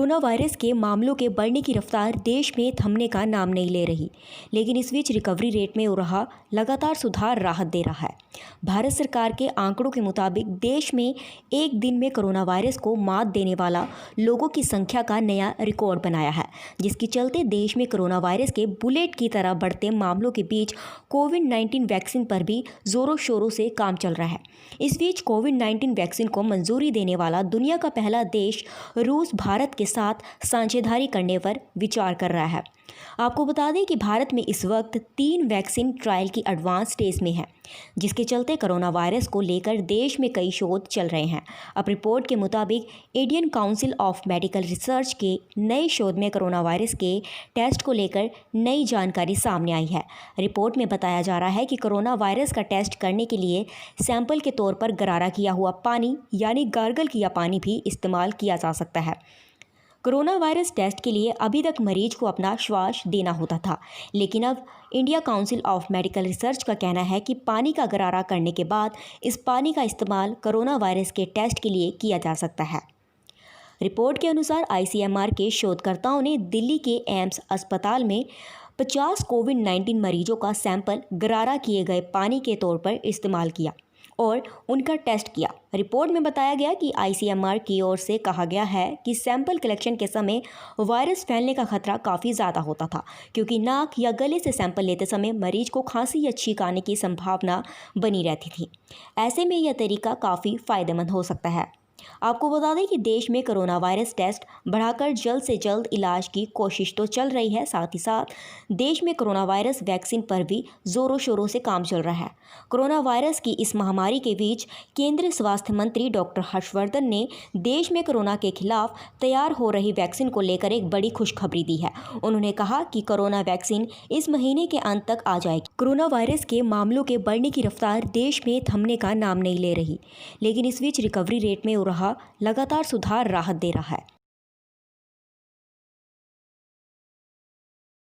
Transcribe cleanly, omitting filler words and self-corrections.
Corona virus के मामलों के बढ़ने की रफ्तार देश में थमने का नाम नहीं ले रही, लेकिन इस बीच रिकवरी रेट में हो रहा लगातार सुधार राहत दे रहा है। भारत सरकार के आंकड़ों के मुताबिक देश में एक दिन में कोरोना वायरस को मात देने वाला लोगों की संख्या का नया रिकॉर्ड बनाया है, जिसके चलते देश में कोरोना वायरस के बुलेट की तरह बढ़ते मामलों के बीच कोविड-19 वैक्सीन पर भी जोरों शोरों से काम चल रहा है। इस बीच कोविड-19 वैक्सीन को मंजूरी देने वाला दुनिया का पहला देश रूस भारत के साथ साझेदारी करने पर विचार कर रहा है। आपको बता दें कि भारत में इस वक्त 3 वैक्सीन ट्रायल की एडवांस स्टेज में है, जिसके चलते कोरोना वायरस को लेकर देश में कई शोध चल रहे हैं। अब रिपोर्ट के मुताबिक Indian council of medical research के नए शोध में कोरोना वायरस के टेस्ट को लेकर नई जानकारी सामने आई है। रिपोर्ट में बताया जा रहा है कि कोरोना वायरस का टेस्ट करने के लिए सैंपल के तौर पर गरारा किया हुआ पानी यानी गार्गल किया पानी भी इस्तेमाल किया जा सकता है। कोरोना वायरस टेस्ट के लिए अभी तक मरीज को अपना श्वास देना होता था, लेकिन अब India council of medical research का कहना है कि पानी का गरारा करने के बाद इस पानी का इस्तेमाल कोरोना वायरस के टेस्ट के लिए किया जा सकता है। रिपोर्ट के अनुसार आईसीएमआर के शोधकर्ताओं ने दिल्ली के एम्स अस्पताल में 50 कोविड-19 मरीजों का सैंपल गरारा किए गए पानी के तौर पर इस्तेमाल किया और उनका टेस्ट किया। रिपोर्ट में बताया गया कि आईसीएमआर की ओर से कहा गया है कि सैंपल कलेक्शन के समय वायरस फैलने का खतरा काफ़ी ज़्यादा होता था, क्योंकि नाक या गले से सैंपल लेते समय मरीज को खांसी या छींक आने की संभावना बनी रहती थी। ऐसे में यह तरीका काफ़ी फ़ायदेमंद हो सकता है। आपको बता दें कि देश में कोरोना वायरस टेस्ट बढ़ाकर जल्द से जल्द इलाज की कोशिश तो चल रही है, साथ ही साथ देश में कोरोना वायरस वैक्सीन पर भी जोरों शोरों से काम चल रहा है। कोरोना वायरस की इस महामारी के बीच केंद्रीय स्वास्थ्य मंत्री डॉक्टर हर्षवर्धन ने देश में कोरोना के खिलाफ तैयार हो रही वैक्सीन को लेकर एक बड़ी खुशखबरी दी है। उन्होंने कहा कि कोरोना वैक्सीन इस महीने के अंत तक आ जाएगी। कोरोना वायरस के मामलों के बढ़ने की रफ्तार देश में थमने का नाम नहीं ले रही, लेकिन इस बीच रिकवरी रेट में हो रहा लगातार सुधार राहत दे रहा है।